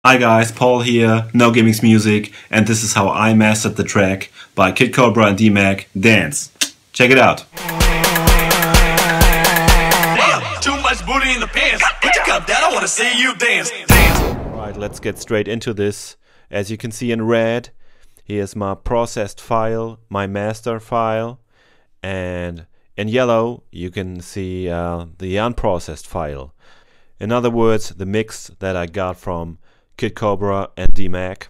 Hi guys, Paul here, No Gimmicks Music, and this is how I mastered the track by Kid Kobra Dmac, Dance. Check it out. Too much booty in the pants. Put your cup down, I wanna see you dance. Dance. Alright, let's get straight into this. As you can see in red, here's my processed file, my master file, and in yellow you can see the unprocessed file. In other words, the mix that I got from Kid Kobra and Dmac.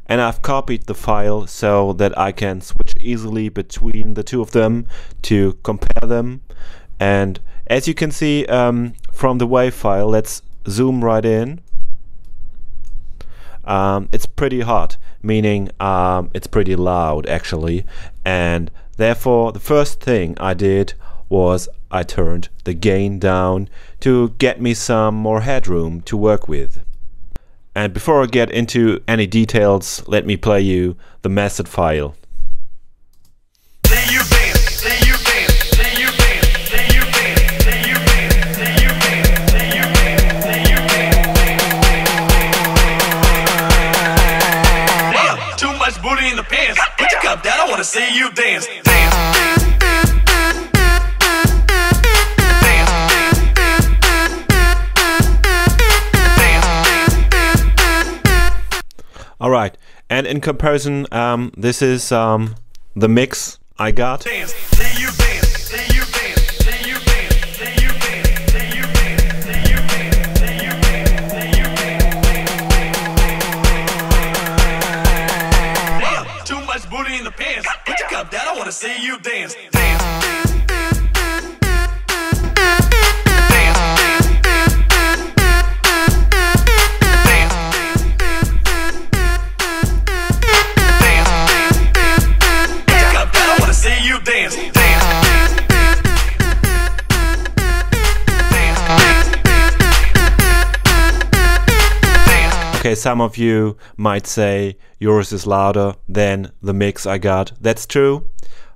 And I've copied the file so that I can switch easily between the two of them to compare them. And as you can see from the WAV file, let's zoom right in. It's pretty hot, meaning it's pretty loud actually, and therefore the first thing I did was I turned the gain down to get me some more headroom to work with. And before I get into any details, let me play you the mastered file. Too much booty in the pants. Put your cup down, I wanna see you dance. Dance. Alright, and in comparison, this is the mix I got. Dance. See you dance. See you dance. See you dance. See you dance. See you dance. See you dance. See you dance. See you dance. Too much booty in the pants. Put your cup down, I wanna see you dance. Dance. Okay, some of you might say yours is louder than the mix I got. That's true,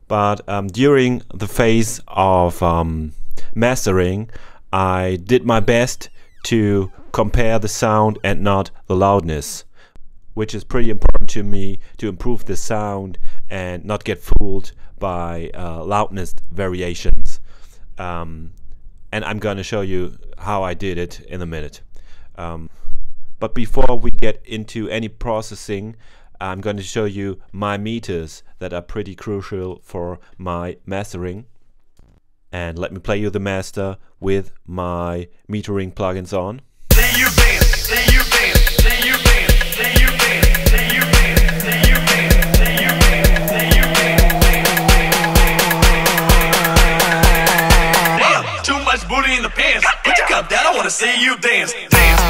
but during the phase of mastering, I did my best to compare the sound and not the loudness, which is pretty important to me to improve the sound and not get fooled by loudness variations. And I'm gonna show you how I did it in a minute. But before we get into any processing, I'm going to show you my meters that are pretty crucial for my mastering. And let me play you the master with my metering plugins on. See you dance, see you dance, see you dance, see you dance, see you dance, see you dance, see you dance, see you dance. Too much booty in the pants. Put your cup down, I wanna see you dance. Dance.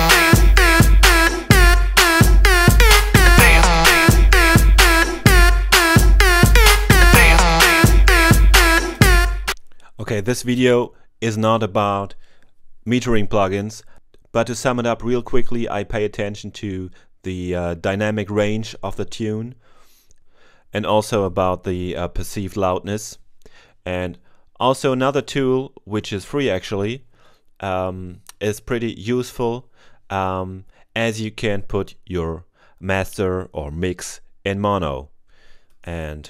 Okay, this video is not about metering plugins, but to sum it up real quickly, I pay attention to the dynamic range of the tune and also about the perceived loudness. And also another tool, which is free actually, is pretty useful as you can put your master or mix in mono. And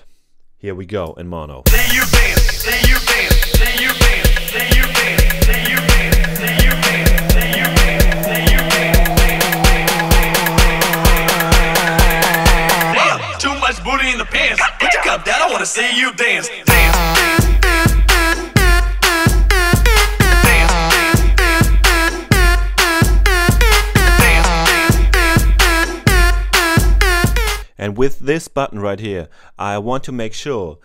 here we go in mono. See you dance, see you dance, see you dance, see you dance, see you dance, see you dance, see you dance, see you dance. Too much booty in the pants. Put your cup down, I wanna see you dance. Dance. And with this button right here, I want to make sure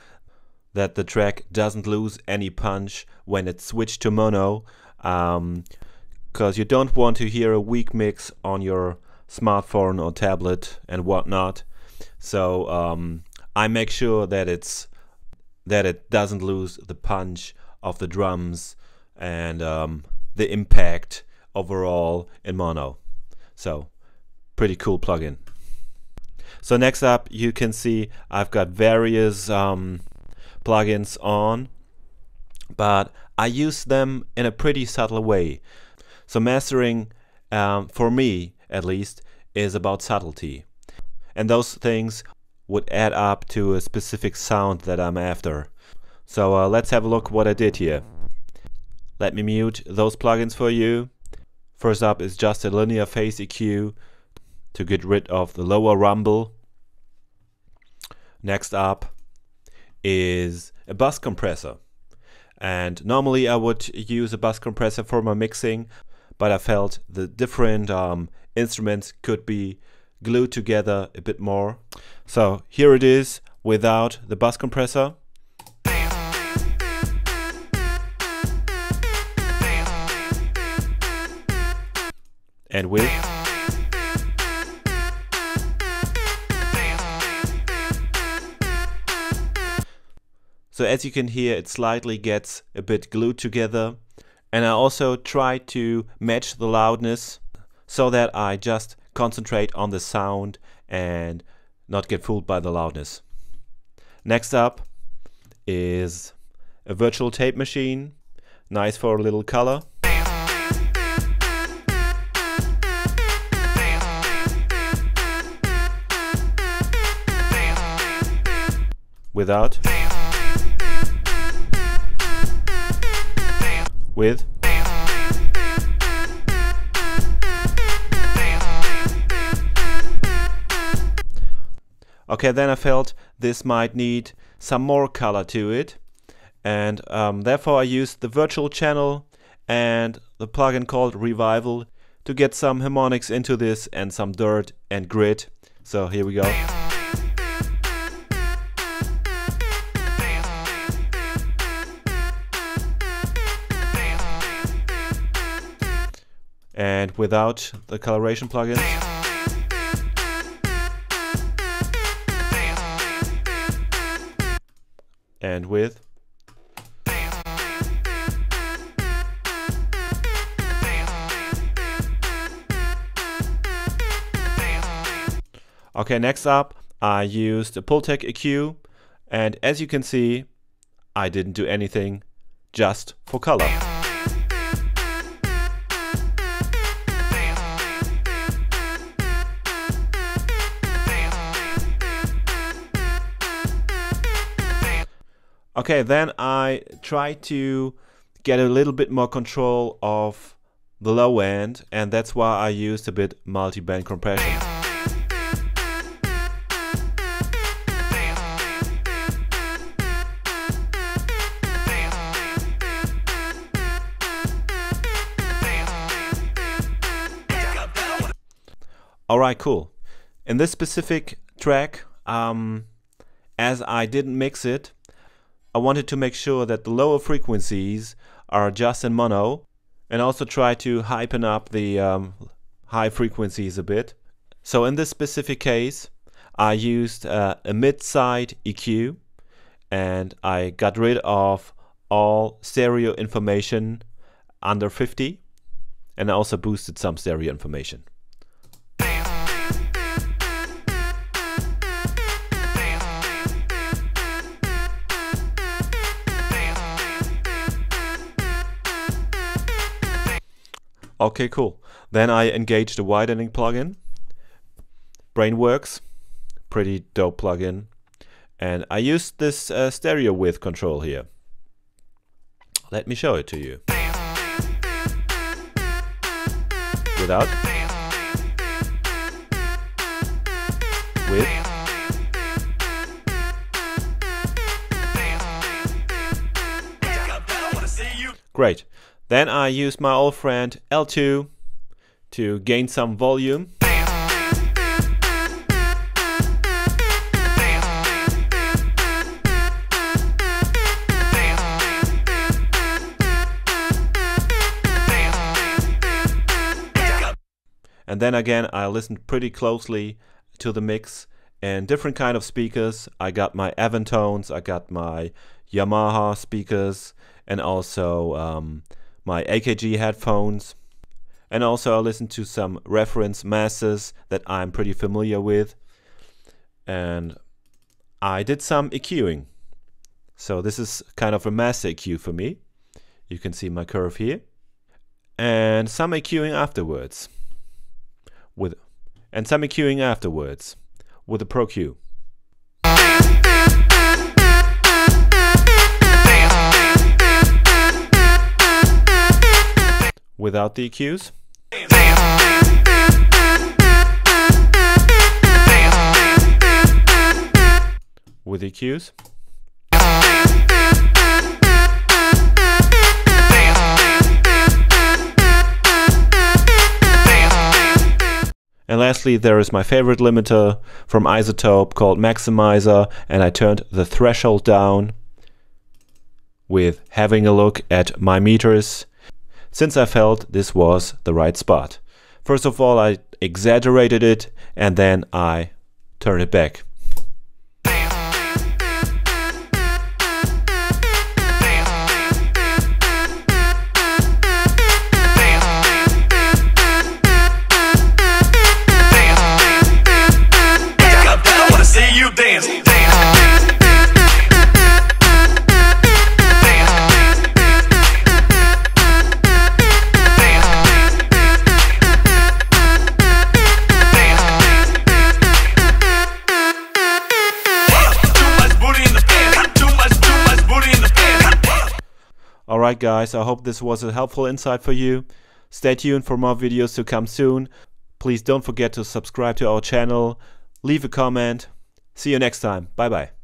that the track doesn't lose any punch when it's switched to mono, because you don't want to hear a weak mix on your smartphone or tablet and whatnot. So I make sure that it doesn't lose the punch of the drums and the impact overall in mono. So pretty cool plugin. So next up, you can see I've got various plugins on, but I use them in a pretty subtle way. So mastering for me at least, is about subtlety. And those things would add up to a specific sound that I'm after. So let's have a look what I did here. Let me mute those plugins for you. First up is just a linear phase EQ to get rid of the lower rumble. Next up is a bus compressor. And normally I would use a bus compressor for my mixing, but I felt the different instruments could be glued together a bit more. So here it is without the bus compressor. And with. So as you can hear, it slightly gets a bit glued together. And I also try to match the loudness so that I just concentrate on the sound and not get fooled by the loudness. Next up is a virtual tape machine, nice for a little color. Without. With. Okay, then I felt this might need some more color to it, and therefore I used the virtual channel and the plugin called Revival to get some harmonics into this and some dirt and grit. So here we go. And without the coloration plugins. And with. Okay, next up I used a Pultec EQ, and as you can see I didn't do anything, just for color. Okay, then I try to get a little bit more control of the low end, and that's why I used a bit multi-band compression. Alright, cool. In this specific track, as I didn't mix it, I wanted to make sure that the lower frequencies are just in mono, and also try to hypen up the high frequencies a bit. So in this specific case I used a mid-side EQ, and I got rid of all stereo information under 50, and I also boosted some stereo information. Okay, cool. Then I engaged the widening plugin. Brainworks, pretty dope plugin. And I used this stereo width control here. Let me show it to you. Without. With. Great. Then I used my old friend L2 to gain some volume. And then again I listened pretty closely to the mix and different kind of speakers. I got my Avantones, I got my Yamaha speakers, and also my AKG headphones, and also I listened to some reference masters that I'm pretty familiar with, and I did some EQing. So this is kind of a master EQ for me. You can see my curve here, and some EQing afterwards. and some EQing afterwards with the Pro Q. Without the EQs. With EQs. And lastly, there is my favorite limiter from Isotope called Maximizer, and I turned the threshold down with having a look at my meters, since I felt this was the right spot. First of all, I exaggerated it, and then I turned it back. Alright guys, I hope this was a helpful insight for you. Stay tuned for more videos to come soon. Please don't forget to subscribe to our channel, leave a comment. See you next time. Bye bye.